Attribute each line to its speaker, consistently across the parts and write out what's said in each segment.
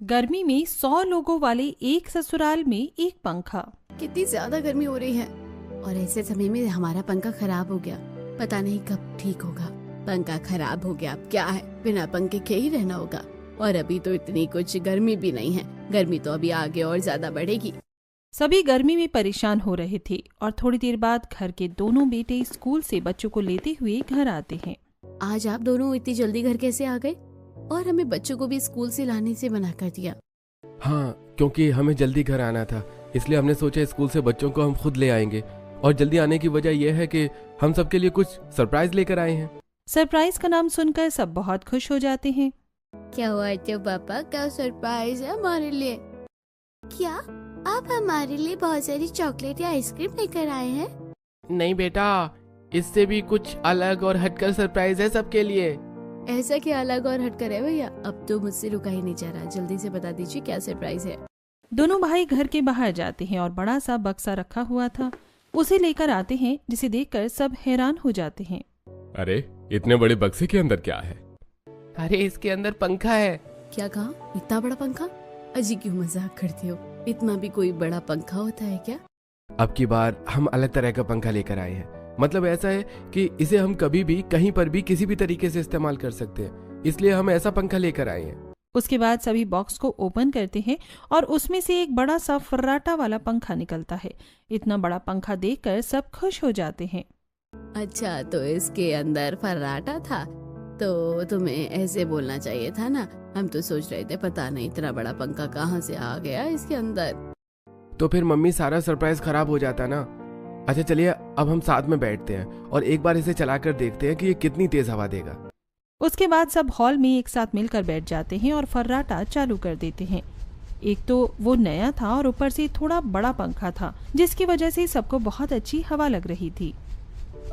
Speaker 1: गर्मी में 100 लोगों वाले एक ससुराल में एक पंखा।
Speaker 2: कितनी ज्यादा गर्मी हो रही है और ऐसे समय में हमारा पंखा खराब हो गया। पता नहीं कब ठीक होगा। पंखा खराब हो गया, अब क्या है, बिना पंखे के ही रहना होगा। और अभी तो इतनी कुछ गर्मी भी नहीं है, गर्मी तो अभी आगे और ज्यादा बढ़ेगी।
Speaker 1: सभी गर्मी में परेशान हो रहे थे और थोड़ी देर बाद घर के दोनों बेटे स्कूल से बच्चों को लेते हुए घर आते हैं।
Speaker 2: आज आप दोनों इतनी जल्दी घर कैसे आ गए और हमें बच्चों को भी स्कूल से लाने से मना कर दिया?
Speaker 3: हाँ, क्योंकि हमें जल्दी घर आना था, इसलिए हमने सोचा स्कूल से बच्चों को हम खुद ले आएंगे। और जल्दी आने की वजह यह है कि हम सबके लिए कुछ सरप्राइज लेकर आए हैं।
Speaker 1: सरप्राइज का नाम सुनकर सब बहुत खुश हो जाते हैं।
Speaker 2: क्या हुआ तो पापा, क्या सरप्राइज है हमारे लिए? क्या आप हमारे लिए बहुत सारी चॉकलेट या आइसक्रीम लेकर आए हैं?
Speaker 3: नहीं बेटा, इससे भी कुछ अलग और हटकर सरप्राइज है सबके लिए।
Speaker 2: ऐसा क्या अलग और हटकर है भैया? अब तो मुझसे रुका ही नहीं जा रहा, जल्दी से बता दीजिए क्या सरप्राइज है।
Speaker 1: दोनों भाई घर के बाहर जाते हैं और बड़ा सा बक्सा रखा हुआ था उसे लेकर आते हैं, जिसे देखकर सब हैरान हो जाते हैं।
Speaker 3: अरे, इतने बड़े बक्से के अंदर क्या है? अरे, इसके अंदर पंखा है।
Speaker 2: क्या कहा? इतना बड़ा पंखा? अजी क्यों मजाक करते हो? इतना भी कोई बड़ा पंखा होता है क्या?
Speaker 3: अब की बार हम अलग तरह का पंखा लेकर आए हैं। मतलब ऐसा है कि इसे हम कभी भी कहीं पर भी किसी भी तरीके से इस्तेमाल कर सकते हैं, इसलिए हम ऐसा पंखा लेकर आए हैं।
Speaker 1: उसके बाद सभी बॉक्स को ओपन करते हैं और उसमें से एक बड़ा सा फर्राटा वाला पंखा निकलता है। इतना बड़ा पंखा देखकर सब खुश हो जाते हैं।
Speaker 2: अच्छा, तो इसके अंदर फर्राटा था? तो तुम्हें ऐसे बोलना चाहिए था ना। हम तो सोच रहे थे पता नहीं इतना बड़ा पंखा कहाँ से आ गया इसके अंदर।
Speaker 3: तो फिर मम्मी सारा सरप्राइज खराब हो जाता ना। अच्छा चलिए, अब हम साथ में बैठते हैं और एक बार इसे चलाकर देखते हैं कि ये कितनी तेज हवा देगा।
Speaker 1: उसके बाद सब हॉल में एक साथ मिलकर बैठ जाते हैं और फर्राटा चालू कर देते हैं। एक तो वो नया था और ऊपर से थोड़ा बड़ा पंखा था, जिसकी वजह से सबको बहुत अच्छी हवा लग रही थी।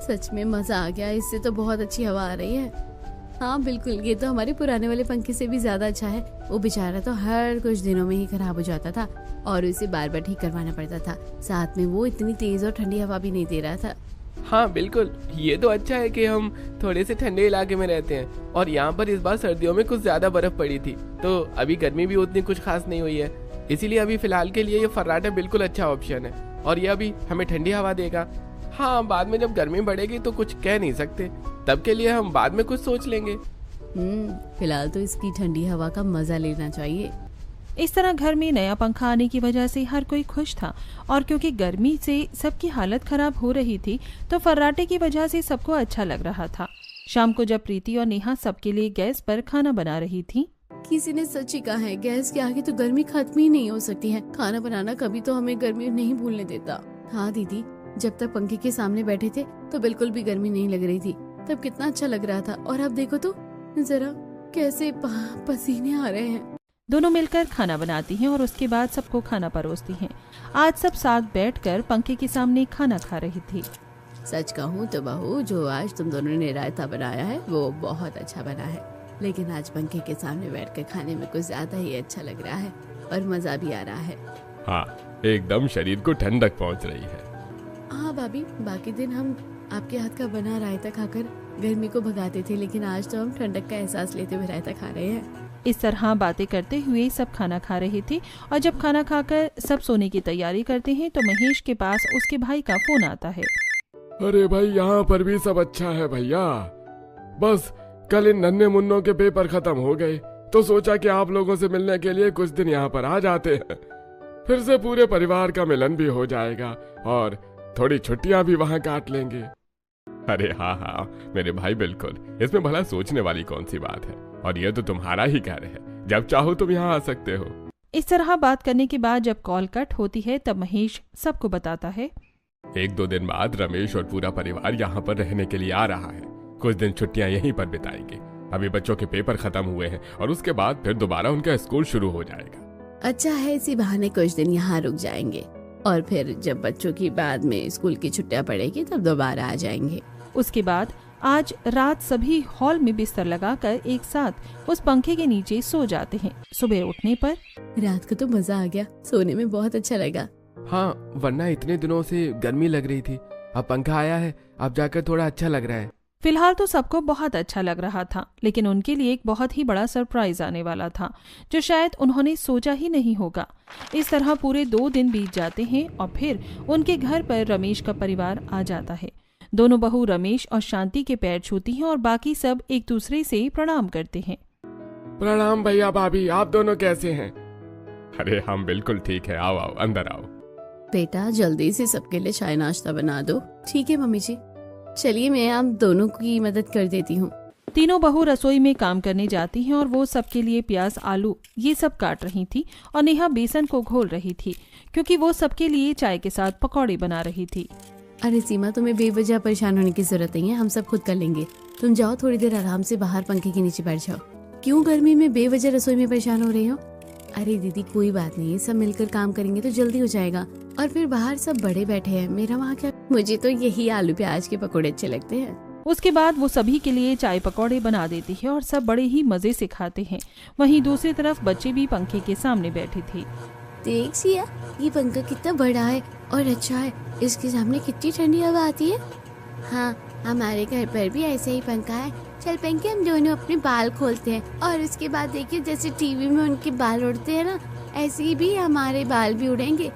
Speaker 2: सच में मजा आ गया, इससे तो बहुत अच्छी हवा आ रही है। हाँ बिल्कुल, ये तो हमारे पुराने वाले पंखे से भी ज्यादा अच्छा है। वो बेचारा तो हर कुछ दिनों में ही खराब हो जाता था और उसे बार बार ठीक करवाना पड़ता था। साथ में वो इतनी तेज और ठंडी हवा भी नहीं दे रहा था।
Speaker 3: हाँ बिल्कुल, ये तो अच्छा है कि हम थोड़े से ठंडे इलाके में रहते हैं। और यहाँ पर इस बार सर्दियों में कुछ ज्यादा बर्फ पड़ी थी, तो अभी गर्मी भी उतनी कुछ खास नहीं हुई है। इसीलिए अभी फिलहाल के लिए ये फर्राटा बिल्कुल अच्छा ऑप्शन है और ये अभी हमें ठंडी हवा देगा। हाँ, बाद में जब गर्मी बढ़ेगी तो कुछ कह नहीं सकते, तब के लिए हम बाद में कुछ सोच लेंगे।
Speaker 2: फिलहाल तो इसकी ठंडी हवा का मजा लेना चाहिए।
Speaker 1: इस तरह घर में नया पंखा आने की वजह से हर कोई खुश था और क्योंकि गर्मी से सबकी हालत खराब हो रही थी तो फर्राटे की वजह से सबको अच्छा लग रहा था। शाम को जब प्रीति और नेहा सबके लिए गैस पर खाना बना रही थी।
Speaker 2: किसी ने सच ही कहा है, गैस के आगे तो गर्मी खत्म ही नहीं हो सकती है। खाना बनाना कभी तो हमें गर्मी नहीं भूलने देता। हाँ दीदी, जब तक पंखे के सामने बैठे थे तो बिल्कुल भी गर्मी नहीं लग रही थी, तब कितना अच्छा लग रहा था। और अब देखो तो जरा कैसे पसीने आ रहे हैं।
Speaker 1: दोनों मिलकर खाना बनाती हैं और उसके बाद सबको खाना परोसती हैं। आज सब साथ बैठकर पंखे के सामने खाना खा रही थी।
Speaker 2: सच कहूँ तो बहू, जो आज तुम दोनों ने रायता बनाया है वो बहुत अच्छा बना है, लेकिन आज पंखे के सामने बैठकर खाने में कुछ ज्यादा ही अच्छा लग रहा है और मजा भी आ रहा है।
Speaker 3: हाँ, एकदम शरीर को ठंडक पहुँच रही है।
Speaker 2: हाँ भाभी, बाकी दिन हम आपके हाथ का बना रायता खाकर गर्मी को भगाते थे, लेकिन आज तो हम ठंडक का एहसास लेते हुए रायता खा रहे हैं।
Speaker 1: इस तरह बातें करते हुए सब खाना खा रहे थे और जब खाना खाकर सब सोने की तैयारी करते हैं तो महेश के पास उसके भाई का फोन आता है।
Speaker 4: अरे भाई, यहाँ पर भी सब अच्छा है भैया। बस कल इन नन्हे मुन्नों के पेपर खत्म हो गए तो सोचा कि आप लोगों से मिलने के लिए कुछ दिन यहाँ पर आ जाते हैं। फिर से पूरे परिवार का मिलन भी हो जाएगा और थोड़ी छुट्टियां भी वहाँ काट लेंगे।
Speaker 3: अरे हाँ हाँ मेरे भाई, बिल्कुल, इसमें भला सोचने वाली कौन सी बात है। और ये तो तुम्हारा ही घर है, जब चाहो तुम यहाँ आ सकते हो।
Speaker 1: इस तरह बात करने के बाद जब कॉल कट होती है तब महेश सबको बताता है।
Speaker 3: 1-2 दिन बाद रमेश और पूरा परिवार यहाँ पर रहने के लिए आ रहा है। कुछ दिन छुट्टियाँ यहीं पर बिताएंगे। अभी बच्चों के पेपर खत्म हुए हैं और उसके बाद फिर दोबारा उनका स्कूल शुरू हो जाएगा।
Speaker 2: अच्छा है, इसी बहाने कुछ दिन यहाँ रुक जाएंगे और फिर जब बच्चों की बाद में स्कूल की छुट्टियां पड़ेगी तब दोबारा आ जाएंगे।
Speaker 1: उसके बाद आज रात सभी हॉल में बिस्तर लगाकर एक साथ उस पंखे के नीचे सो जाते हैं। सुबह उठने पर
Speaker 2: रात को तो मजा आ गया, सोने में बहुत अच्छा लगा।
Speaker 3: हाँ, वरना इतने दिनों से गर्मी लग रही थी, अब पंखा आया है, अब जाकर थोड़ा अच्छा लग रहा है।
Speaker 1: फिलहाल तो सबको बहुत अच्छा लग रहा था, लेकिन उनके लिए एक बहुत ही बड़ा सरप्राइज आने वाला था जो शायद उन्होंने सोचा ही नहीं होगा। इस तरह पूरे 2 दिन बीत जाते हैं और फिर उनके घर पर रमेश का परिवार आ जाता है। दोनों बहू रमेश और शांति के पैर छूती हैं और बाकी सब एक दूसरे से प्रणाम करते हैं।
Speaker 4: प्रणाम भैया भाभी, आप दोनों कैसे हैं? अरे हम बिल्कुल ठीक है, आओ आओ अंदर आओ।
Speaker 2: बेटा जल्दी से सबके लिए चाय नाश्ता बना दो। ठीक है मम्मी जी, चलिए मैं आप दोनों की मदद कर देती हूँ।
Speaker 1: तीनों बहू रसोई में काम करने जाती हैं और वो सबके लिए प्याज आलू ये सब काट रही थी और नेहा बेसन को घोल रही थी क्योंकि वो सबके लिए चाय के साथ पकौड़े बना रही थी।
Speaker 2: अरे सीमा, तुम्हें बेवजह परेशान होने की जरूरत नहीं है, हम सब खुद कर लेंगे। तुम जाओ थोड़ी देर आराम से बाहर पंखे के नीचे बैठ जाओ। क्यों गर्मी में बेवजह रसोई में परेशान हो रही हो? अरे दीदी कोई बात नहीं, सब मिलकर काम करेंगे तो जल्दी हो जाएगा। और फिर बाहर सब बड़े बैठे हैं, मेरा वहाँ क्या। मुझे तो यही आलू प्याज के पकौड़े अच्छे लगते हैं।
Speaker 1: उसके बाद वो सभी के लिए चाय पकौड़े बना देती है और सब बड़े ही मजे से खाते हैं। वहीं दूसरी तरफ बच्चे भी पंखे के सामने बैठे थे।
Speaker 2: देख सिया, ये पंखा कितना बड़ा है और अच्छा है, इसके सामने कितनी ठंडी हवा आती है। हाँ, हमारे घर पर भी ऐसा ही पंखा है। चल पंखे, हम दोनों अपने बाल खोलते हैं और उसके बाद देखिए जैसे टीवी में उनके बाल उड़ते हैं ना, ऐसे ही भी हमारे बाल भी उड़ेंगे।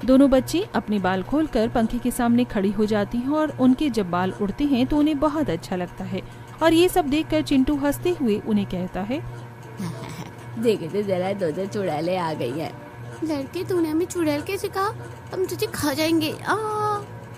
Speaker 1: दोनों बच्ची अपने बाल खोलकर पंखे के सामने खड़ी हो जाती हैं और उनके जब बाल उड़ते हैं तो उन्हें बहुत अच्छा लगता है। और ये सब देखकर चिंटू हंसते हुए उन्हें कहता है,
Speaker 2: देखे तो जरा दो चुड़ैलें आ गई है। लड़के, तूने हमें चुड़ैल कैसे कहा? हम तुझे खा जाएंगे।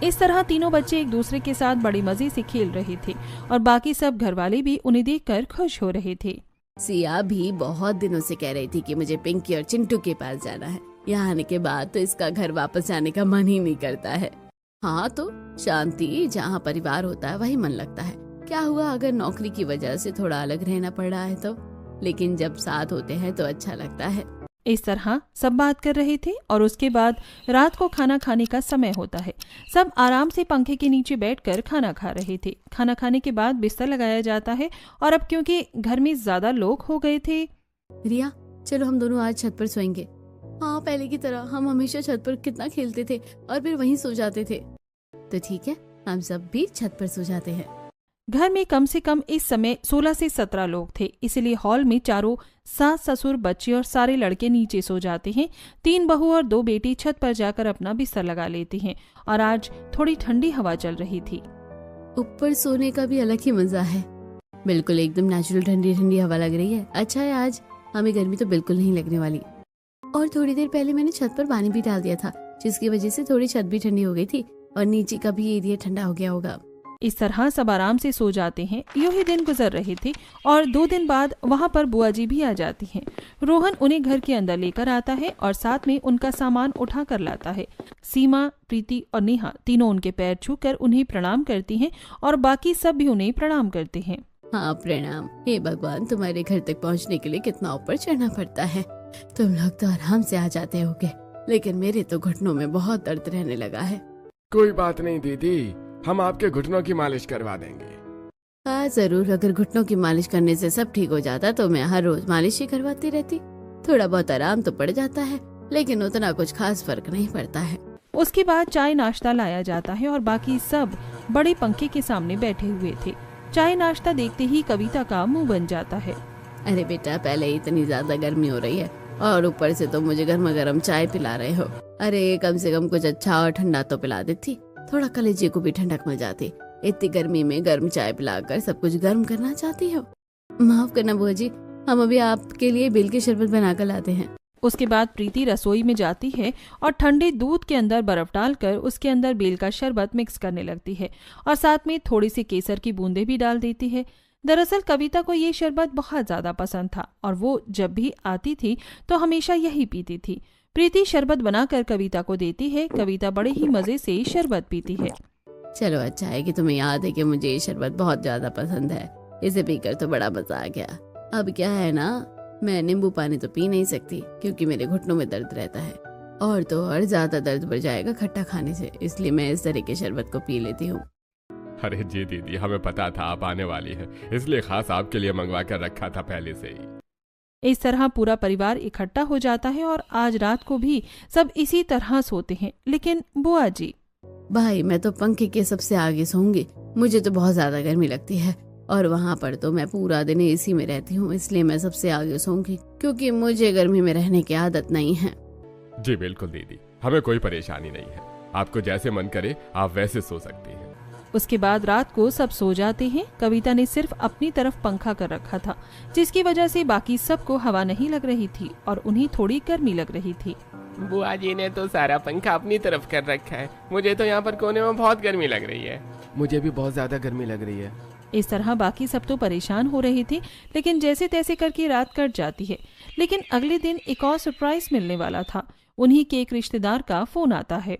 Speaker 1: इस तरह तीनों बच्चे एक दूसरे के साथ बड़े मजे से खेल रहे थे और बाकी सब घर वाले भी उन्हें देखकर खुश हो रहे थे।
Speaker 2: सिया भी बहुत दिनों से कह रही थी कि मुझे पिंकी और चिंटू के पास जाना है। यहाँ आने के बाद तो इसका घर वापस जाने का मन ही नहीं करता है। हाँ तो शांति, जहाँ परिवार होता है वही मन लगता है। क्या हुआ अगर नौकरी की वजह से थोड़ा अलग रहना पड़ रहा है तो, लेकिन जब साथ होते हैं तो अच्छा लगता है।
Speaker 1: इस तरह सब बात कर रहे थे और उसके बाद रात को खाना खाने का समय होता है। सब आराम से पंखे के नीचे बैठकर खाना खा रहे थे। खाना खाने के बाद बिस्तर लगाया जाता है और अब क्योंकि घर में ज्यादा लोग हो गए थे।
Speaker 2: रिया, चलो हम दोनों आज छत पर सोएंगे। हाँ, पहले की तरह हम हमेशा छत पर कितना खेलते थे और फिर वहीं सो जाते थे। तो ठीक है, हम सब भी छत पर सो जाते हैं।
Speaker 1: घर में कम से कम इस समय 16 से 17 लोग थे, इसलिए हॉल में चारों सास ससुर बच्चे और सारे लड़के नीचे सो जाते हैं। 3 बहू और 2 बेटी छत पर जाकर अपना बिस्तर लगा लेती हैं और आज थोड़ी ठंडी हवा चल रही थी।
Speaker 2: ऊपर सोने का भी अलग ही मजा है, बिल्कुल एकदम नेचुरल ठंडी ठंडी हवा लग रही है। अच्छा है, आज हमें गर्मी तो बिल्कुल नहीं लगने वाली। और थोड़ी देर पहले मैंने छत पर पानी भी डाल दिया था, जिसकी वजह से थोड़ी छत भी ठंडी हो गई थी और नीचे का भी एरिया ठंडा हो गया होगा।
Speaker 1: इस तरह सब आराम से सो जाते हैं। यूं ही दिन गुजर रहे थे और 2 दिन बाद वहां पर बुआ जी भी आ जाती हैं। रोहन उन्हें घर के अंदर लेकर आता है और साथ में उनका सामान उठा कर लाता है। सीमा, प्रीति और नेहा तीनों उनके पैर छूकर उन्हें प्रणाम करती हैं और बाकी सब भी उन्हें प्रणाम करते हैं।
Speaker 2: हाँ प्रणाम। हे भगवान, तुम्हारे घर तक पहुँचने के लिए कितना ऊपर चढ़ना पड़ता है। तुम लोग तो आराम से आ जाते होगे, लेकिन मेरे तो घुटनों में बहुत दर्द रहने लगा है।
Speaker 4: कोई बात नहीं दीदी, हम आपके घुटनों की मालिश करवा देंगे।
Speaker 2: हाँ जरूर, अगर घुटनों की मालिश करने से सब ठीक हो जाता तो मैं हर रोज मालिश ही करवाती रहती। थोड़ा बहुत आराम तो पड़ जाता है, लेकिन उतना कुछ खास फर्क नहीं पड़ता है।
Speaker 1: उसके बाद चाय नाश्ता लाया जाता है और बाकी सब बड़े पंखे के सामने बैठे हुए थे। चाय नाश्ता देखते ही कविता का मुंह बन जाता है।
Speaker 2: अरे बेटा, पहले ही इतनी ज्यादा गर्मी हो रही है और ऊपर से तो मुझे गर्मा गर्म चाय पिला रहे हो। अरे कम से कम कुछ अच्छा और ठंडा तो पिला देती, थोड़ा कलेजे को भी ठंडक मिल जाती। इतनी गर्मी में गर्म चाय पिलाकर सब कुछ गर्म करना चाहती हो। माफ करना बुआ जी, हम अभी आपके लिए बेल के शरबत बनाकर लाते हैं।
Speaker 1: उसके बाद प्रीति रसोई में जाती है और ठंडे दूध के अंदर बर्फ डालकर उसके अंदर बेल का शरबत मिक्स करने लगती है और साथ में थोड़ी सी केसर की बूंदें भी डाल देती है। दरअसल कविता को ये शरबत बहुत ज्यादा पसंद था और वो जब भी आती थी तो हमेशा यही पीती थी। प्रीति शरबत बनाकर कविता को देती है। कविता बड़े ही मजे से शरबत पीती है।
Speaker 2: चलो अच्छा है कि तुम्हें याद है कि मुझे ये शरबत बहुत ज्यादा पसंद है, इसे पीकर तो बड़ा मजा आ गया। अब क्या है ना, मैं नींबू पानी तो पी नहीं सकती क्योंकि मेरे घुटनों में दर्द रहता है और तो और ज्यादा दर्द बढ़ जाएगा खट्टा खाने से, इसलिए मैं इस तरह के शरबत को पी लेती हूँ।
Speaker 4: अरे जी दीदी, हमें पता था आप आने वाली है, इसलिए खास आपके लिए मंगवा कर रखा था पहले से ही।
Speaker 1: इस तरह पूरा परिवार इकट्ठा हो जाता है और आज रात को भी सब इसी तरह सोते हैं। लेकिन बुआ जी,
Speaker 2: भाई मैं तो पंखे के सबसे आगे सोऊंगी, मुझे तो बहुत ज्यादा गर्मी लगती है और वहाँ पर तो मैं पूरा दिन एसी में रहती हूँ, इसलिए मैं सबसे आगे सोऊंगी क्योंकि मुझे गर्मी में रहने की आदत नहीं है।
Speaker 4: जी बिल्कुल दीदी, हमें कोई परेशानी नहीं है, आपको जैसे मन करे आप वैसे सो सकती हैं।
Speaker 1: उसके बाद रात को सब सो जाते हैं। कविता ने सिर्फ अपनी तरफ पंखा कर रखा था, जिसकी वजह से बाकी सबको हवा नहीं लग रही थी और उन्हें थोड़ी गर्मी लग रही थी।
Speaker 3: बुआ जी ने तो सारा पंखा अपनी तरफ कर रखा है, मुझे तो यहाँ पर कोने में बहुत गर्मी लग रही है। मुझे भी बहुत ज्यादा गर्मी लग रही है।
Speaker 1: इस तरह बाकी सब तो परेशान हो रहे थे, लेकिन जैसे तैसे करके रात कट जाती है। लेकिन अगले दिन एक और सरप्राइज मिलने वाला था। उन्हीं के एक रिश्तेदार का फोन आता है।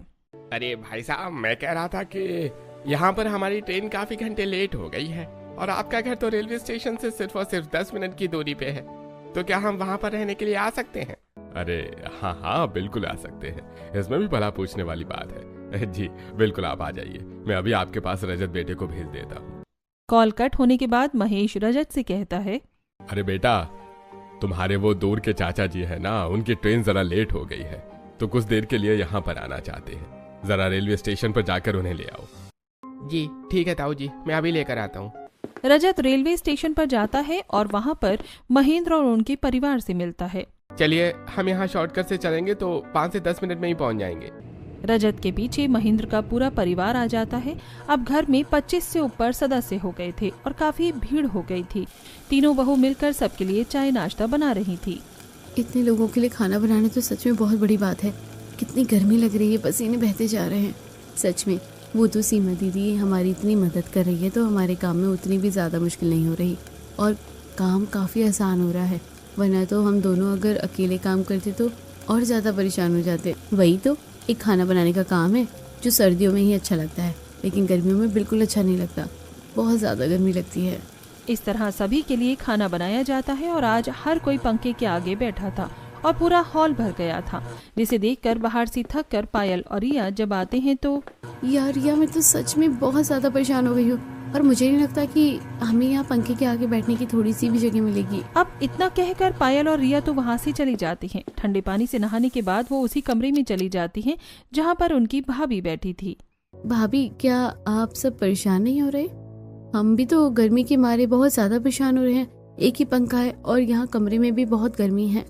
Speaker 3: अरे भाई साहब, मैं कह रहा था कि यहाँ पर हमारी ट्रेन काफी घंटे लेट हो गई है और आपका घर तो रेलवे स्टेशन से सिर्फ और सिर्फ 10 मिनट की दूरी पे है, तो क्या हम वहाँ पर रहने के लिए आ सकते हैं?
Speaker 4: अरे हाँ हाँ बिल्कुल आ सकते हैं, इसमें भी भला पूछने वाली बात है। जी बिल्कुल आप आ जाइए, मैं अभी आपके पास रजत बेटे को भेज देता हूँ।
Speaker 1: कॉल कट होने के बाद महेश रजत से कहता है,
Speaker 4: अरे बेटा, तुम्हारे वो दूर के चाचा जी है ना, उनकी ट्रेन जरा लेट हो गई है, तो कुछ देर के लिए यहाँ पर आना चाहते हैं, जरा रेलवे स्टेशन पर जाकर उन्हें ले आओ।
Speaker 3: जी ठीक है ताऊ जी, मैं अभी लेकर आता हूँ।
Speaker 1: रजत रेलवे स्टेशन पर जाता है और वहाँ पर महेंद्र और उनके परिवार से मिलता है।
Speaker 3: चलिए हम यहाँ शॉर्टकट से चलेंगे तो 5 से 10 मिनट में ही पहुँच जाएंगे।
Speaker 1: रजत के पीछे महेंद्र का पूरा परिवार आ जाता है। अब घर में 25 से ऊपर सदस्य हो गए थे और काफी भीड़ हो गई थी। तीनों बहू मिलकर सबके लिए चाय नाश्ता बना रही थी।
Speaker 2: इतने लोगों के लिए खाना बनाना तो सच में बहुत बड़ी बात है। कितनी गर्मी लग रही है, पसीने बहते जा रहे हैं। सच में वो तो सीमा दीदी हमारी इतनी मदद कर रही है तो हमारे काम में उतनी भी ज़्यादा मुश्किल नहीं हो रही और काम काफ़ी आसान हो रहा है, वरना तो हम दोनों अगर अकेले काम करते तो और ज़्यादा परेशान हो जाते। वही तो एक खाना बनाने का काम है जो सर्दियों में ही अच्छा लगता है, लेकिन गर्मियों में बिल्कुल अच्छा नहीं लगता, बहुत ज़्यादा गर्मी लगती है।
Speaker 1: इस तरह सभी के लिए खाना बनाया जाता है और आज हर कोई पंखे के आगे बैठा था और पूरा हॉल भर गया था, जिसे देखकर बाहर से थक कर पायल और रिया जब आते हैं तो
Speaker 2: यार रिया, मैं तो सच में बहुत ज़्यादा परेशान हो गई हूँ और मुझे नहीं लगता कि हमें यहाँ पंखे के आगे बैठने की थोड़ी सी भी जगह मिलेगी।
Speaker 1: अब इतना कहकर पायल और रिया तो वहाँ से चली जाती हैं। ठंडे पानी से नहाने के बाद वो उसी कमरे में चली जाती हैं जहाँ पर उनकी भाभी बैठी थी।
Speaker 2: भाभी, क्या आप सब परेशान नहीं हो रहे? हम भी तो गर्मी के मारे बहुत ज्यादा परेशान हो रहे हैं। एक ही पंखा है और यहाँ कमरे में भी बहुत गर्मी है।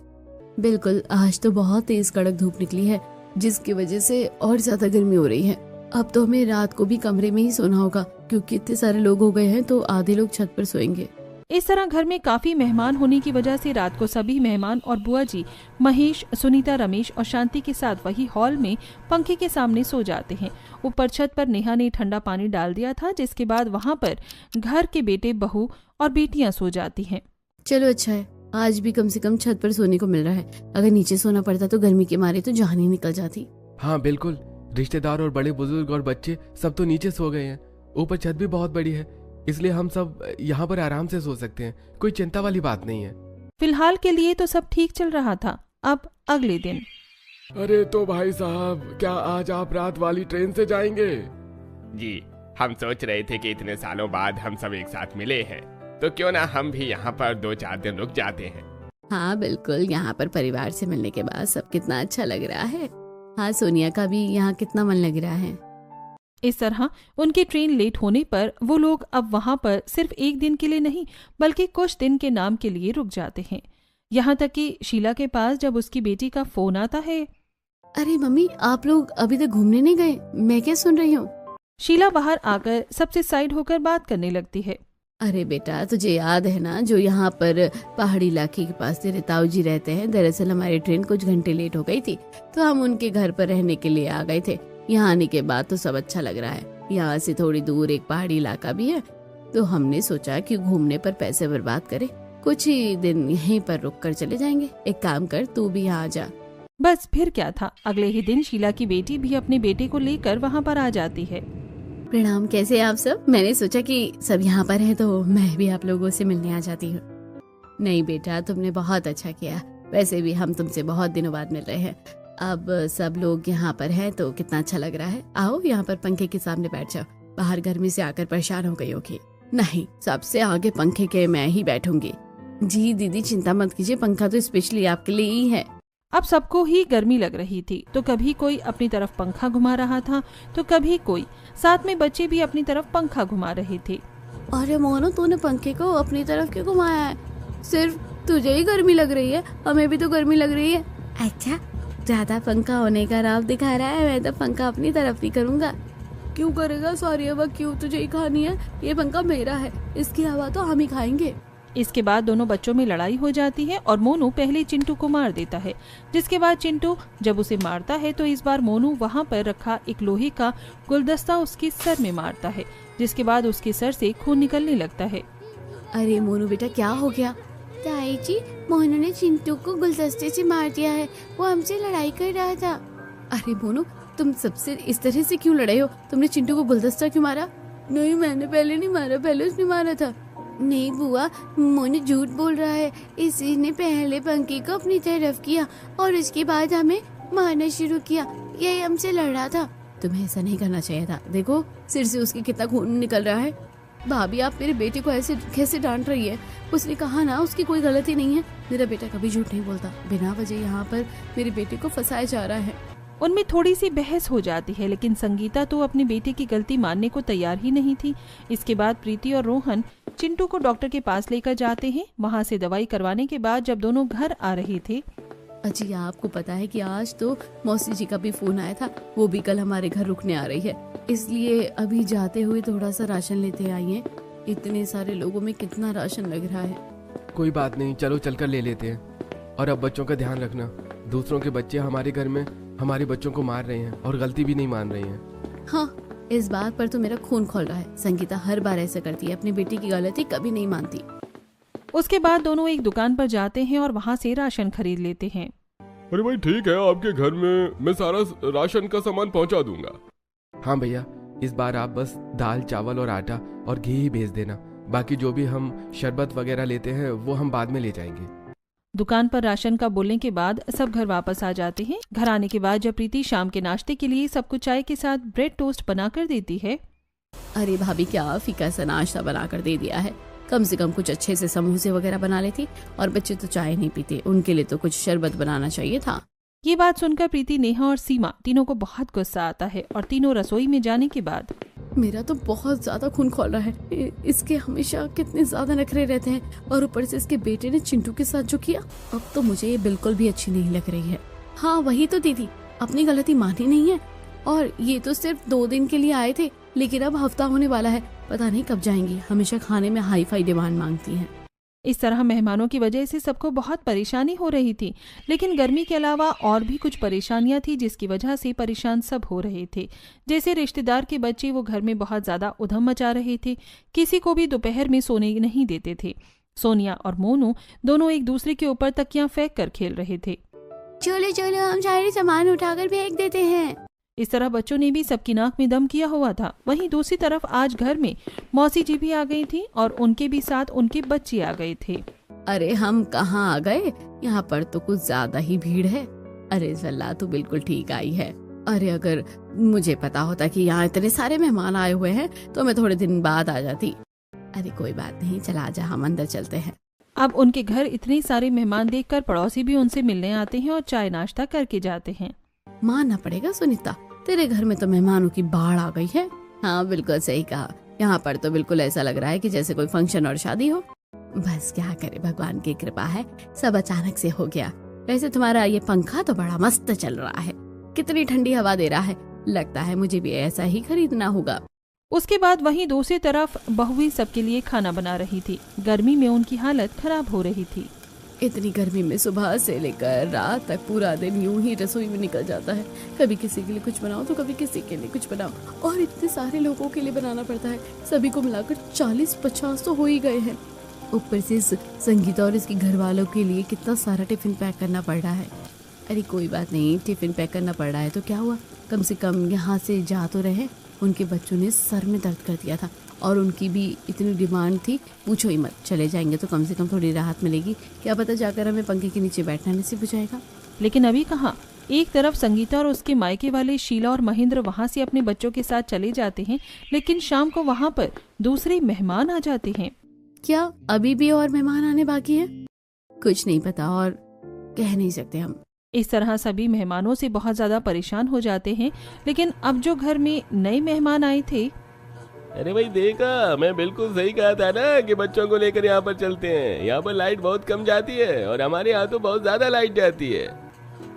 Speaker 2: बिल्कुल, आज तो बहुत तेज कड़क धूप निकली है जिसकी वजह से और ज्यादा गर्मी हो रही है। अब तो हमें रात को भी कमरे में ही सोना होगा क्योंकि इतने सारे लोग हो गए हैं तो आधे लोग छत पर सोएंगे।
Speaker 1: इस तरह घर में काफी मेहमान होने की वजह से रात को सभी मेहमान और बुआ जी महेश, सुनीता, रमेश और शांति के साथ वही हॉल में पंखे के सामने सो जाते हैं। ऊपर छत पर नेहा ने ठंडा पानी डाल दिया था, जिसके बाद वहाँ पर घर के बेटे, बहू और बेटियां सो जाती हैं।
Speaker 2: चलो अच्छा है, आज भी कम से कम छत पर सोने को मिल रहा है। अगर नीचे सोना पड़ता तो गर्मी के मारे तो जान ही निकल जाती।
Speaker 3: हाँ बिल्कुल, रिश्तेदार और बड़े बुजुर्ग और बच्चे सब तो नीचे सो गए हैं। ऊपर छत भी बहुत बड़ी है, इसलिए हम सब यहाँ पर आराम से सो सकते हैं, कोई चिंता वाली बात नहीं है।
Speaker 1: फिलहाल के लिए तो सब ठीक चल रहा था। अब अगले दिन,
Speaker 4: अरे तो भाई साहब, क्या आज आप रात वाली ट्रेन से जाएंगे?
Speaker 3: जी, हम सोच रहे थे कि इतने सालों बाद हम सब एक साथ मिले हैं, तो क्यों ना हम भी यहाँ पर 2-4 दिन रुक जाते हैं।
Speaker 2: हाँ बिल्कुल, यहाँ पर परिवार से मिलने के बाद सब कितना अच्छा लग रहा है। हाँ, सोनिया का भी यहाँ कितना मन लग रहा है।
Speaker 1: इस तरह उनकी ट्रेन लेट होने पर वो लोग अब वहाँ पर सिर्फ एक दिन के लिए नहीं बल्कि कुछ दिन के नाम के लिए रुक जाते हैं। यहाँ तक कि शीला के पास जब उसकी बेटी का फोन आता है,
Speaker 2: अरे मम्मी, आप लोग अभी तक घूमने नहीं गए? मैं क्या सुन रही हूँ?
Speaker 1: शीला बाहर आकर सबसे साइड होकर बात करने लगती है।
Speaker 2: अरे बेटा, तुझे याद है ना जो यहाँ पर पहाड़ी इलाके के पास तेरे ताऊ जी रहते हैं? दरअसल हमारी ट्रेन कुछ घंटे लेट हो गई थी तो हम उनके घर पर रहने के लिए आ गए थे। यहाँ आने के बाद तो सब अच्छा लग रहा है। यहाँ से थोड़ी दूर एक पहाड़ी इलाका भी है, तो हमने सोचा कि घूमने पर पैसे बर्बाद करें, कुछ ही दिन यहीं पर रुक कर चले जाएंगे। एक काम कर, तू भी यहाँ आ जा।
Speaker 1: बस फिर क्या था, अगले ही दिन शीला की बेटी भी अपने बेटे को लेकर वहाँ पर आ जाती है।
Speaker 2: प्रणाम, कैसे आप सब? मैंने सोचा कि सब यहाँ पर है तो मैं भी आप लोगों से मिलने आ जाती हूँ। नहीं बेटा, तुमने बहुत अच्छा किया। वैसे भी हम तुमसे बहुत दिनों बाद मिल रहे हैं। अब सब लोग यहाँ पर हैं तो कितना अच्छा लग रहा है। आओ यहाँ पर पंखे के सामने बैठ जाओ। बाहर गर्मी से आकर परेशान हो गई होगी। नहीं, सबसे आगे पंखे के मैं ही बैठूंगी। जी दीदी, चिंता मत कीजिए, पंखा तो स्पेशली आपके लिए ही है।
Speaker 1: अब सबको ही गर्मी लग रही थी, तो कभी कोई अपनी तरफ पंखा घुमा रहा था तो कभी कोई, साथ में बच्चे भी अपनी तरफ पंखा घुमा रहे थे।
Speaker 2: अरे मोनू, तूने पंखे को अपनी तरफ क्यों घुमाया है? सिर्फ तुझे ही गर्मी लग रही है, हमें भी तो गर्मी लग रही है। अच्छा, ज्यादा पंखा होने का राव दिखा रहा है, मैं तो पंखा अपनी तरफ ही करूँगा। क्यों करेगा? सारी हवा क्यों तुझे ही खानी है? ये पंखा मेरा है, इसकी हवा तो हम ही खाएंगे।
Speaker 1: इसके बाद दोनों बच्चों में लड़ाई हो जाती है और मोनू पहले चिंटू को मार देता है, जिसके बाद चिंटू जब उसे मारता है तो इस बार मोनू वहाँ पर रखा एक लोहे का गुलदस्ता उसके सर में मारता है, जिसके बाद उसके सर से खून निकलने लगता है।
Speaker 2: अरे मोनू बेटा, क्या हो गया? ताई जी, मोनू ने चिंटू को गुलदस्ते से मार दिया है, वो हमसे लड़ाई कर रहा था। अरे मोनू, तुम सबसे इस तरह से क्यों लड़े हो? तुमने चिंटू को गुलदस्ता क्यों मारा? नहीं, मैंने पहले नहीं मारा, पहले उसने मारा था। नहीं बुआ, मोनू झूठ बोल रहा है। इसी ने पहले पंखे को अपनी तरफ किया और उसके बाद हमें मारना शुरू किया, यही हमसे लड़ रहा था। तुम्हें ऐसा नहीं करना चाहिए था। देखो सिर से उसकी कितना खून निकल रहा है। भाभी, आप मेरे बेटे को ऐसे कैसे डांट रही है? उसने कहा ना उसकी कोई गलती नहीं है। मेरा बेटा कभी झूठ नहीं बोलता। बिना वजह यहाँ पर मेरे बेटे को फंसाया जा रहा है।
Speaker 1: उनमें थोड़ी सी बहस हो जाती है, लेकिन संगीता तो अपने बेटे की गलती मानने को तैयार ही नहीं थी। इसके बाद प्रीति और रोहन चिंटू को डॉक्टर के पास लेकर जाते हैं। वहाँ से दवाई करवाने के बाद जब दोनों घर आ रहे थे,
Speaker 2: अजी आपको पता है कि आज तो मौसी जी का भी फोन आया था, वो भी कल हमारे घर रुकने आ रही है, इसलिए अभी जाते हुए थोड़ा सा राशन लेते आइए। इतने सारे लोगों में कितना राशन लग रहा है।
Speaker 3: कोई बात नहीं, चलो चलकर ले लेते हैं। और अब बच्चों का ध्यान रखना, दूसरों के बच्चे हमारे घर में हमारे बच्चों को मार रहे हैं और गलती भी नहीं मान रहे हैं।
Speaker 2: हाँ, इस बात पर तो मेरा खून खोल रहा है। संगीता हर बार ऐसा करती है, अपनी बेटी की गलती कभी नहीं मानती।
Speaker 1: उसके बाद दोनों एक दुकान पर जाते हैं और वहाँ से राशन खरीद लेते हैं।
Speaker 4: अरे भाई ठीक है, आपके घर में मैं सारा राशन का सामान पहुंचा दूंगा।
Speaker 3: हाँ भैया, इस बार आप बस दाल, चावल और आटा और घी ही भेज देना। बाकी जो भी हम शरबत वगैरह लेते हैं वो हम बाद में ले जाएंगे।
Speaker 1: दुकान पर राशन का बोलने के बाद सब घर वापस आ जाते हैं। घर आने के बाद जब प्रीति शाम के नाश्ते के लिए सबको चाय के साथ ब्रेड टोस्ट बनाकर देती है।
Speaker 2: अरे भाभी, क्या फीका सा नाश्ता बनाकर दे दिया है। कम से कम कुछ अच्छे से समोसे वगैरह बना लेती। और बच्चे तो चाय नहीं पीते, उनके लिए तो कुछ शरबत बनाना चाहिए था।
Speaker 1: ये बात सुनकर प्रीति, नेहा और सीमा तीनों को बहुत गुस्सा आता है और तीनों रसोई में जाने के बाद,
Speaker 2: मेरा तो बहुत ज्यादा खून खोल रहा है। इसके हमेशा कितने ज्यादा नखरे रहते हैं और ऊपर से इसके बेटे ने चिंटू के साथ जो किया, अब तो मुझे ये बिल्कुल भी अच्छी नहीं लग रही है। हाँ वही तो दीदी, अपनी गलती मानी नहीं है। और ये तो सिर्फ 2 दिन के लिए आए थे, लेकिन अब हफ्ता होने वाला है, पता नहीं कब जाएंगी। हमेशा खाने में हाई फाई डिमांड मांगती हैं।
Speaker 1: इस तरह मेहमानों की वजह से सबको बहुत परेशानी हो रही थी, लेकिन गर्मी के अलावा और भी कुछ परेशानियां थी जिसकी वजह से परेशान सब हो रहे थे। जैसे रिश्तेदार के बच्चे वो घर में बहुत ज्यादा उधम मचा रहे थे, किसी को भी दोपहर में सोने नहीं देते थे। सोनिया और मोनू दोनों एक दूसरे के ऊपर तकियां फेंक कर खेल रहे थे।
Speaker 2: चलो चलो, हम सारे सामान उठाकर फेंक देते हैं।
Speaker 1: इस तरह बच्चों ने भी सबकी नाक में दम किया हुआ था। वहीं दूसरी तरफ आज घर में मौसी जी भी आ गई थी और उनके भी साथ उनके बच्चे आ गए थे।
Speaker 2: अरे हम कहाँ आ गए, यहाँ पर तो कुछ ज्यादा ही भीड़ है। अरे सल्ला तो बिल्कुल ठीक आई है। अरे अगर मुझे पता होता कि यहाँ इतने सारे मेहमान आए हुए हैं तो मैं थोड़े दिन बाद आ जाती। अरे कोई बात नहीं, चला आजा, हम अंदर चलते हैं।
Speaker 1: अब उनके घर इतने सारे मेहमान देखकर पड़ोसी भी उनसे मिलने आते हैं और चाय नाश्ता करके जाते हैं।
Speaker 2: मानना पड़ेगा सुनीता, तेरे घर में तो मेहमानों की बाढ़ आ गई है। हाँ बिल्कुल सही कहा, यहाँ पर तो बिल्कुल ऐसा लग रहा है कि जैसे कोई फंक्शन और शादी हो। बस क्या करे, भगवान की कृपा है, सब अचानक से हो गया। वैसे तुम्हारा ये पंखा तो बड़ा मस्त चल रहा है, कितनी ठंडी हवा दे रहा है। लगता है मुझे भी ऐसा ही खरीदना होगा।
Speaker 1: उसके बाद वहीं दूसरी तरफ बहुएं सबके लिए खाना बना रही थी। गर्मी में उनकी हालत खराब हो रही थी।
Speaker 2: इतनी गर्मी में सुबह से लेकर रात तक पूरा दिन यूं ही रसोई में निकल जाता है। कभी किसी के लिए कुछ बनाओ तो कभी किसी के लिए कुछ बनाओ, और इतने सारे लोगों के लिए बनाना पड़ता है। सभी को मिलाकर 40-50 तो हो ही गए हैं। ऊपर से संगीता और इसके घर वालों के लिए कितना सारा टिफिन पैक करना पड़ रहा है। अरे कोई बात नहीं, टिफिन पैक करना पड़ रहा है तो क्या हुआ, कम से कम यहाँ से जा तो रहे। उनके बच्चों ने सर में दर्द कर दिया था और उनकी भी इतनी डिमांड थी, पूछो ही मत। चले जाएंगे तो कम से कम थोड़ी राहत मिलेगी, क्या पता जाकर हमें पंखे के नीचे बैठना नसीब हो जाएगा।
Speaker 1: लेकिन अभी कहाँ। एक तरफ संगीता और उसके मायके वाले शीला और महेंद्र वहाँ से अपने बच्चों के साथ चले जाते हैं, लेकिन शाम को वहाँ पर दूसरे मेहमान आ जाते हैं।
Speaker 2: क्या अभी भी और मेहमान आने बाकी है? कुछ नहीं पता और कह नहीं सकते हम।
Speaker 1: इस तरह सभी मेहमानों से बहुत ज्यादा परेशान हो जाते हैं। लेकिन अब जो घर में नए मेहमान आए थे,
Speaker 3: अरे भाई देखा, मैं बिल्कुल सही कहा था ना कि बच्चों को लेकर यहाँ पर चलते हैं। यहाँ पर लाइट बहुत कम जाती है और हमारे यहाँ तो बहुत ज्यादा लाइट जाती है।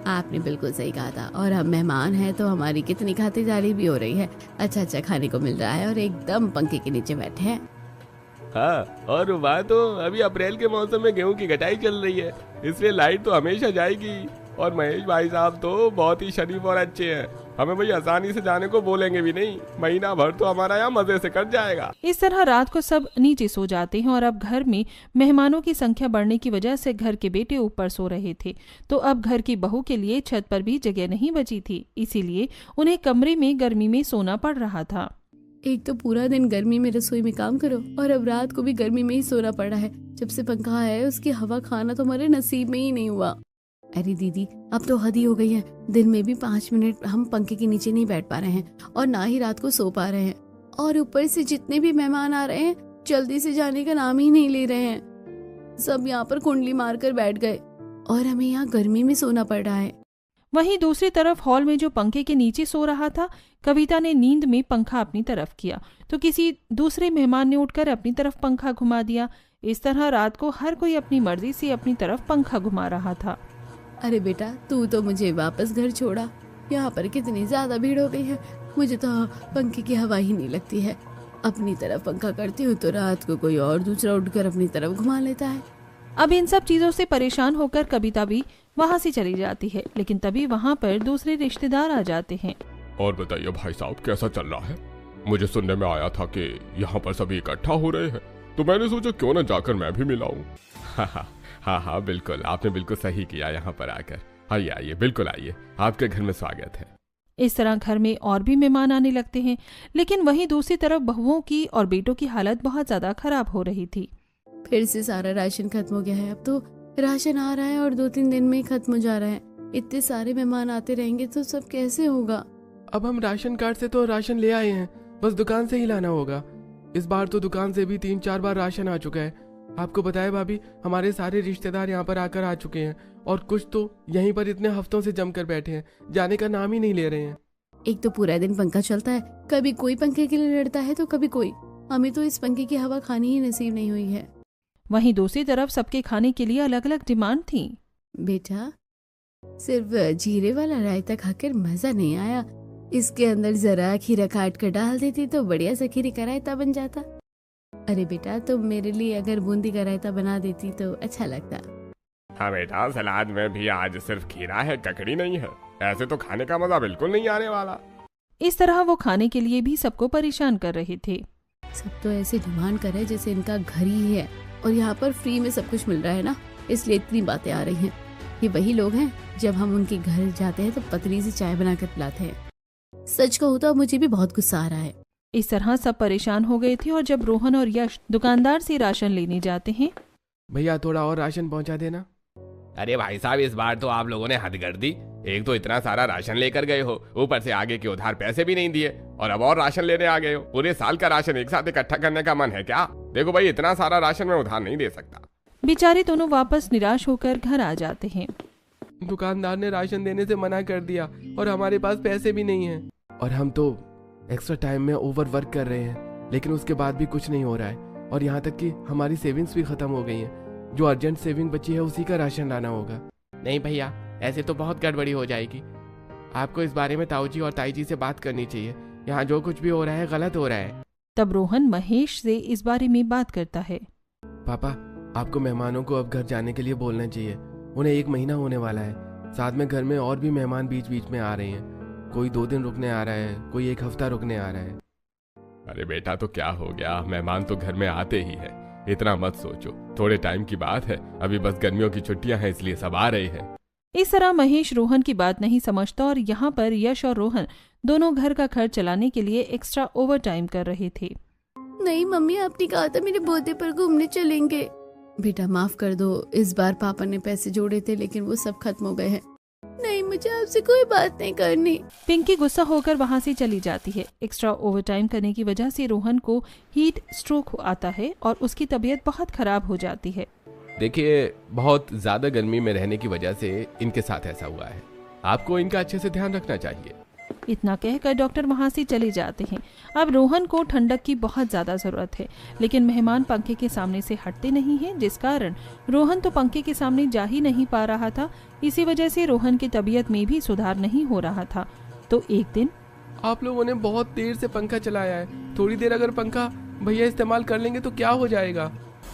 Speaker 2: आपने बिल्कुल सही कहा था। और हम मेहमान हैं तो हमारी कितनी खातिरदारी भी हो रही है। अच्छा अच्छा खाने को मिल रहा है और एकदम पंखे के नीचे बैठे हैं।
Speaker 3: हाँ, और वहाँ तो अभी अप्रैल के मौसम में गेहूं की कटाई चल रही है, इसलिए लाइट तो हमेशा जाएगी। और महेश भाई साहब तो बहुत ही शरीफ और अच्छे हैं, हमें भाई आसानी से जाने को बोलेंगे भी नहीं। महीना भर तो हमारा यहाँ मजे से कट जाएगा।
Speaker 1: इस तरह रात को सब नीचे सो जाते हैं। और अब घर में मेहमानों की संख्या बढ़ने की वजह से घर के बेटे ऊपर सो रहे थे, तो अब घर की बहू के लिए छत पर भी जगह नहीं बची थी, इसीलिए उन्हें कमरे में गर्मी में सोना पड़ रहा था।
Speaker 2: एक तो पूरा दिन गर्मी में रसोई में काम करो और अब रात को भी गर्मी में ही सोना पड़ा है। जब से पंखा है उसकी हवा खाना तो हमारे नसीब में ही नहीं हुआ। अरे दीदी, अब तो हद ही हो गई है। दिन में भी 5 मिनट हम पंखे के नीचे नहीं बैठ पा रहे हैं और ना ही रात को सो पा रहे हैं। और ऊपर से जितने भी मेहमान आ रहे हैं जल्दी से जाने का नाम ही नहीं ले रहे हैं। सब यहाँ पर कुंडली मार कर बैठ गए और हमें यहाँ गर्मी में सोना पड़ रहा है।
Speaker 1: वहीं दूसरी तरफ हॉल में जो पंखे के नीचे सो रहा था, कविता ने नींद में पंखा अपनी तरफ किया तो किसी दूसरे मेहमान ने उठकर अपनी तरफ पंखा घुमा दिया। इस तरह रात को हर कोई अपनी मर्जी से अपनी तरफ पंखा घुमा रहा था।
Speaker 2: अरे बेटा, तू तो मुझे वापस घर छोड़ा। यहाँ पर कितनी ज्यादा भीड़ हो गई है, मुझे तो पंखे की हवा ही नहीं लगती है। अपनी तरफ पंखा करती हूँ तो रात को कोई और दूसरा उठकर अपनी तरफ घुमा लेता है।
Speaker 1: अब इन सब चीजों से परेशान होकर कविता भी वहाँ से चली जाती है, लेकिन तभी वहाँ पर दूसरे रिश्तेदार आ जाते हैं।
Speaker 4: और बताइए भाई साहब, कैसा चल रहा है? मुझे सुनने में आया था कि यहाँ पर सभी इकट्ठा हो रहे हैं, तो मैंने सोचा क्यों न जाकर मैं भी मिलाऊं। हाँ, बिल्कुल, आपने बिल्कुल सही किया यहाँ पर आकर। आइए आइए, बिल्कुल आइए, आपके घर में स्वागत है।
Speaker 1: इस तरह घर में और भी मेहमान आने लगते हैं, लेकिन वहीं दूसरी तरफ बहुओं की और बेटों की हालत बहुत ज्यादा खराब हो रही थी।
Speaker 2: फिर से सारा राशन खत्म हो गया है। अब तो राशन आ रहा है और 2-3 दिन में ही खत्म हो जा रहा है। इतने सारे मेहमान आते रहेंगे तो सब कैसे होगा?
Speaker 3: अब हम राशन कार्ड से तो राशन ले आए हैं, बस दुकान से ही लाना होगा। इस बार तो दुकान से भी 3-4 बार राशन आ चुका है। आपको बताया भाभी, हमारे सारे रिश्तेदार यहाँ पर आकर आ चुके हैं और कुछ तो यहीं पर इतने हफ्तों से जमकर बैठे हैं, जाने का नाम ही नहीं ले रहे हैं।
Speaker 2: एक तो पूरा दिन पंखा चलता है, कभी कोई पंखे के लिए लड़ता है तो कभी कोई। हमें तो इस पंखे की हवा खानी ही नसीब नहीं हुई है।
Speaker 1: वहीं दूसरी तरफ सबके खाने के लिए अलग अलग डिमांड थी।
Speaker 2: बेटा, सिर्फ जीरे वाला रायता खाकर मजा नहीं आया। इसके अंदर जरा खीरा काट कर डाल देती तो बढ़िया सा खीरे का रायता बन जाता। अरे बेटा, तुम मेरे लिए अगर बूंदी का रायता बना देती तो अच्छा लगता।
Speaker 4: हाँ बेटा, सलाद में भी आज सिर्फ खीरा है, ककड़ी नहीं है। ऐसे तो खाने का मजा बिल्कुल नहीं आने वाला।
Speaker 1: इस तरह वो खाने के लिए भी सबको परेशान कर रहे थे।
Speaker 2: सब तो ऐसे डिमांड कर रहे जैसे इनका घर ही है और यहाँ पर फ्री में सब कुछ मिल रहा है ना, इसलिए इतनी बातें आ रही हैं। ये वही लोग हैं जब हम उनके घर जाते हैं तो पतली सी चाय बनाकर पिलाते हैं। सच कहूँ तो मुझे भी बहुत गुस्सा आ रहा है।
Speaker 1: इस तरह सब परेशान हो गए थे और जब रोहन और यश दुकानदार से राशन लेने जाते हैं,
Speaker 3: भैया थोड़ा और राशन पहुंचा देना।
Speaker 5: अरे भाई साहब, इस बार तो आप लोगों ने हद कर दी। एक तो इतना सारा राशन लेकर गए हो, ऊपर से आगे के उधार पैसे भी नहीं दिए और अब और राशन लेने आ गए हो। पूरे साल का राशन एक साथ इकट्ठा करने का मन है क्या? देखो भाई, इतना सारा राशन मैं उधार नहीं दे सकता।
Speaker 1: बेचारे दोनों वापस निराश होकर घर आ जाते हैं।
Speaker 3: दुकानदार ने राशन देने से मना कर दिया और हमारे पास पैसे भी नहीं हैं। और हम तो एक्स्ट्रा टाइम में ओवर वर्क कर रहे हैं, लेकिन उसके बाद भी कुछ नहीं हो रहा है। और यहाँ तक कि हमारी सेविंग्स भी खत्म हो गई हैं। जो अर्जेंट सेविंग बची है उसी का राशन लाना होगा।
Speaker 5: नहीं भैया, ऐसे तो बहुत गड़बड़ी हो जाएगी। आपको इस बारे में ताऊजी और ताई जी से बात करनी चाहिए। यहाँ जो कुछ भी हो रहा है गलत हो रहा है।
Speaker 1: तब रोहन महेश से इस बारे में बात करता है।
Speaker 3: पापा, आपको मेहमानों को अब घर जाने के लिए बोलना चाहिए। उन्हें 1 महीना होने वाला है। साथ में घर में और भी मेहमान बीच बीच में आ रहे हैं। कोई 2 दिन रुकने आ रहा है, कोई 1 हफ्ता रुकने आ रहा है।
Speaker 4: अरे बेटा, तो क्या हो गया, मेहमान तो घर में आते ही है, इतना मत सोचो। थोड़े टाइम की बात है, अभी बस गर्मियों की छुट्टियां हैं, इसलिए सब आ रहे हैं।
Speaker 1: इस तरह महेश रोहन की बात नहीं समझता और यहाँ पर यश और रोहन दोनों घर का खर्च चलाने के लिए एक्स्ट्रा ओवर टाइम कर रहे थे।
Speaker 2: नहीं मम्मी, आपने कहा था मेरे बर्थडे पर घूमने चलेंगे। बेटा माफ कर दो, इस बार पापा ने पैसे जोड़े थे लेकिन वो सब खत्म हो गए हैं। नहीं, मुझे आपसे कोई बात नहीं करनी।
Speaker 1: पिंकी गुस्सा होकर वहाँ से चली जाती है। एक्स्ट्रा ओवर टाइम करने की वजह से रोहन को हीट स्ट्रोक आता है और उसकी तबीयत बहुत खराब हो जाती है।
Speaker 3: देखिए, बहुत ज़्यादा गर्मी में रहने की वजह से इनके साथ ऐसा हुआ है। आपको इनका अच्छे से ध्यान रखना चाहिए।
Speaker 1: इतना कहकर डॉक्टर वहां से चले जाते हैं। अब रोहन को ठंडक की बहुत ज्यादा जरूरत है, लेकिन मेहमान पंखे के सामने से हटते नहीं हैं, जिस कारण रोहन तो पंखे के सामने जा ही नहीं पा रहा था। इसी वजह से रोहन की तबीयत में भी सुधार नहीं हो रहा था। तो एक दिन,
Speaker 3: आप लोगों ने बहुत देर से पंखा चलाया है, थोड़ी देर अगर पंखा भैया इस्तेमाल कर लेंगे तो क्या हो जाएगा।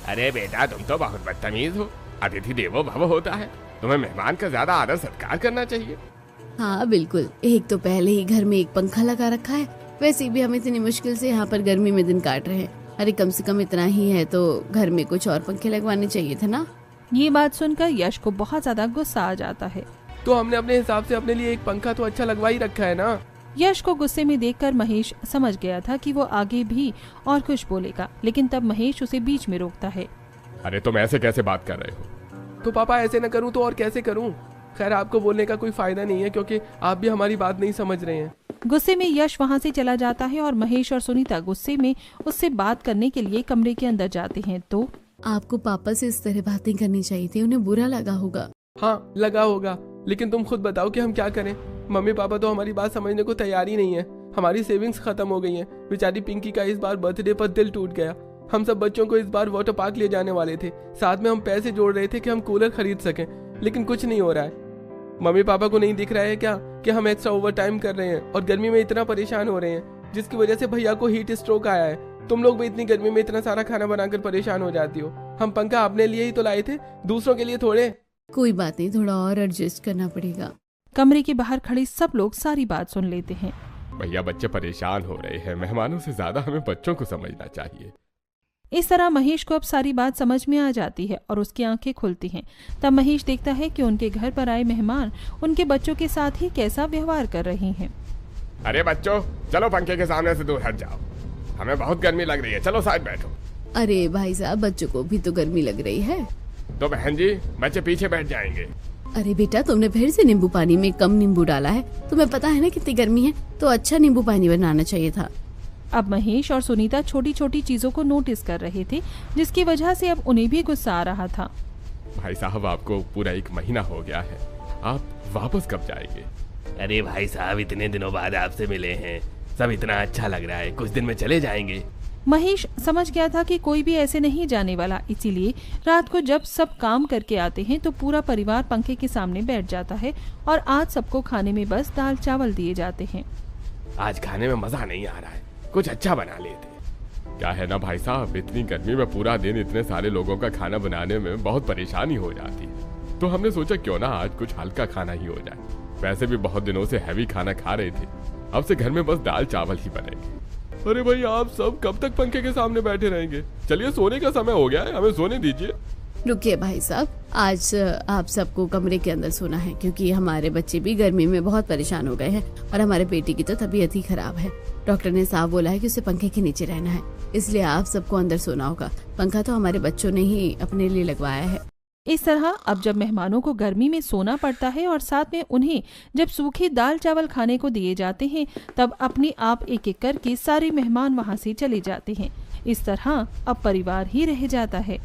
Speaker 5: अरे बेटा, तुम तो बहुत बदतमीज हो। अतिथि देवो भव होता है, तुम्हें मेहमान का ज्यादा आदर सत्कार करना चाहिए।
Speaker 2: हाँ बिल्कुल, एक तो पहले ही घर में एक पंखा लगा रखा है, वैसे भी हम इतनी मुश्किल से यहाँ पर गर्मी में दिन काट रहे हैं। अरे कम से कम इतना ही है तो घर में कुछ और पंखे लगवाने चाहिए थे ना।
Speaker 1: ये बात सुनकर यश को बहुत ज्यादा गुस्सा आ जाता है।
Speaker 3: तो हमने अपने हिसाब से अपने लिए एक पंखा तो अच्छा लगवा ही रखा है ना।
Speaker 1: यश को गुस्से में देखकर महेश समझ गया था कि वो आगे भी और कुछ बोलेगा, लेकिन तब महेश उसे बीच में रोकता है।
Speaker 5: अरे तुम ऐसे कैसे बात कर रहे हो?
Speaker 3: तो पापा ऐसे न करूं तो और कैसे करूं? खैर, आपको बोलने का कोई फायदा नहीं है क्योंकि आप भी हमारी बात नहीं समझ रहे हैं।
Speaker 1: गुस्से में यश वहां से चला जाता है और महेश और सुनीता गुस्से में उससे बात करने के लिए कमरे के अंदर जाते हैं। तो
Speaker 2: आपको पापा से इस तरह बातें करनी चाहिए थी, उन्हें बुरा लगा होगा।
Speaker 3: हाँ, लगा होगा, लेकिन तुम खुद बताओ कि हम क्या करें। मम्मी पापा तो हमारी बात समझने को तैयार ही नहीं है। हमारी सेविंग्स खत्म हो गई हैं। बेचारी पिंकी का इस बार बर्थडे पर दिल टूट गया। हम सब बच्चों को इस बार वाटर पार्क ले जाने वाले थे, साथ में हम पैसे जोड़ रहे थे कि हम कूलर खरीद सकें, लेकिन कुछ नहीं हो रहा है। मम्मी पापा को नहीं दिख रहा है क्या कि हम एक्स्ट्रा ओवर टाइम कर रहे हैं और गर्मी में इतना परेशान हो रहे हैं, जिसकी वजह से भैया को हीट स्ट्रोक आया है। तुम लोग भी इतनी गर्मी में इतना सारा खाना बनाकर परेशान हो जाती हो। हम पंखा अपने लिए ही तो लाए थे, दूसरों के लिए थोड़े।
Speaker 2: कोई बात नहीं, थोड़ा और एडजस्ट करना पड़ेगा।
Speaker 1: कमरे के बाहर खड़े सब लोग सारी बात सुन लेते हैं।
Speaker 5: भैया, बच्चे परेशान हो रहे हैं, मेहमानों से ज्यादा हमें बच्चों को समझना चाहिए।
Speaker 1: इस तरह महेश को अब सारी बात समझ में आ जाती है और उसकी आंखें खुलती हैं। तब महेश देखता है कि उनके घर पर आए मेहमान उनके बच्चों के साथ ही कैसा व्यवहार कर रहे हैं।
Speaker 5: अरे बच्चों, चलो पंखे के सामने से दूर हट जाओ, हमें बहुत गर्मी लग रही है, चलो साइड बैठो।
Speaker 2: अरे भाई साहब, बच्चों को भी तो गर्मी लग रही है।
Speaker 5: तो बहन जी, बच्चे पीछे बैठ जाएंगे।
Speaker 2: अरे बेटा, तुमने फिर से नींबू पानी में कम नींबू डाला है। तुम्हें पता है ना कितनी गर्मी है, तो अच्छा नींबू पानी बनाना चाहिए था।
Speaker 1: अब महेश और सुनीता छोटी छोटी चीजों को नोटिस कर रहे थे, जिसकी वजह से अब उन्हें भी गुस्सा आ रहा था।
Speaker 5: भाई साहब, आपको पूरा 1 महीना हो गया है, आप वापस कब जाएंगे?
Speaker 3: अरे भाई साहब, इतने दिनों बाद आपसे मिले हैं, सब इतना अच्छा लग रहा है, कुछ दिन में चले जाएंगे।
Speaker 1: महेश समझ गया था कि कोई भी ऐसे नहीं जाने वाला, इसीलिए रात को जब सब काम करके आते हैं तो पूरा परिवार पंखे के सामने बैठ जाता है और आज सबको खाने में बस दाल चावल दिए जाते हैं।
Speaker 5: आज खाने में मजा नहीं आ रहा है, कुछ अच्छा बना लेते। क्या है ना भाई साहब, इतनी गर्मी में पूरा दिन इतने सारे लोगों का खाना बनाने में बहुत परेशानी हो जाती है, तो हमने सोचा क्यों ना आज कुछ हल्का खाना ही हो जाए। वैसे भी बहुत दिनों से हैवी खाना खा रहे थे, अब से घर में बस दाल चावल ही बनेंगे।
Speaker 4: अरे भाई, आप सब कब तक पंखे के सामने बैठे रहेंगे? चलिए, सोने का समय हो गया है, हमें सोने दीजिए।
Speaker 2: रुकिए भाई साहब, आज आप सबको कमरे के अंदर सोना है, क्योंकि हमारे बच्चे भी गर्मी में बहुत परेशान हो गए हैं और हमारे बेटी की तो तबीयत ही खराब है। डॉक्टर ने साफ बोला है कि उसे पंखे के नीचे रहना है, इसलिए आप सबको अंदर सोना होगा। पंखा तो हमारे बच्चों ने ही अपने लिए लगवाया है।
Speaker 1: इस तरह अब जब मेहमानों को गर्मी में सोना पड़ता है और साथ में उन्हें जब सूखी दाल चावल खाने को दिए जाते हैं, तब अपने आप एक एक करके सारे मेहमान वहां से चले जाते हैं। इस तरह अब परिवार ही रह जाता है।